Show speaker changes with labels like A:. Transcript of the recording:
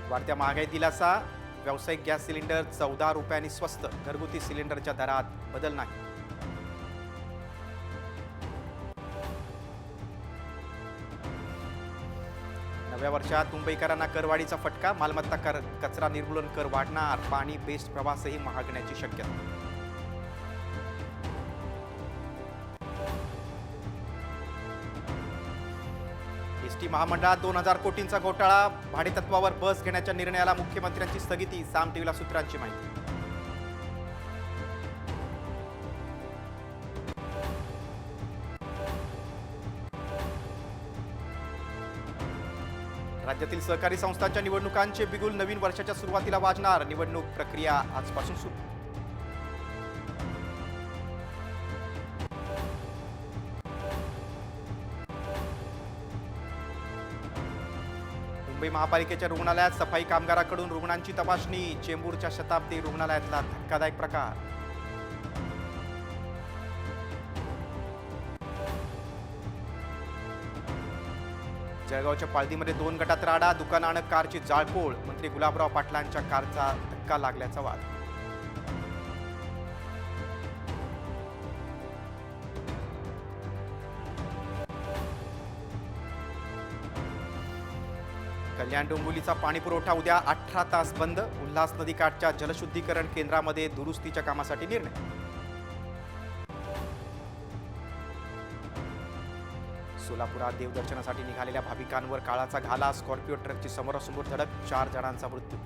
A: वाढत्या महागाई दिलासा, व्यावसायिक गॅस सिलेंडर 14 रुपयांनी स्वस्त, घरगुती सिलेंडरच्या दरात बदल नाही. नव्या वर्षात मुंबईकरांना करवाढीचा फटका, मालमत्ता कर, कचरा निर्मूलन कर वाढणार, पाणी बेस्ट प्रवासही महागण्याची शक्यता. एसटी महामंडळात 2000 कोटींचा घोटाळा, भाडेतत्वावर बस घेण्याच्या निर्णयाला मुख्यमंत्र्यांची स्थगिती, साम टीव्हीला सूत्रांची माहिती. राज्यातील सहकारी संस्थांच्या निवडणुकांचे बिगुल नवीन वर्षाच्या सुरुवातीला वाजणार, निवडणूक प्रक्रिया आजपासून सुरू. मुंबई महापालिकेच्या रुग्णालयात सफाई कामगाराकडून रुग्णांची तपासणी, चेंबूरच्या शताब्दी रुग्णालयातला धक्कादायक प्रकार. जळगावच्या पाळदीमध्ये 2 गटात राडा, दुकानं आणि कारची जाळपोळ, मंत्री गुलाबराव पाटलांच्या कारचा धक्का लागल्याचा वाद. कल्याण डोंबिवलीचा पाणीपुरवठा उद्या 18 तास बंद, उल्हास नदीकाठच्या जलशुद्धीकरण केंद्रामध्ये दुरुस्तीच्या कामासाठी निर्णय. सोलापुरात देवदर्शनासाठी निघालेल्या भाविकांवर काळाचा घाला, स्कॉर्पिओ ट्रकची समोरासमोर धडक, 4 जणांचा मृत्यू.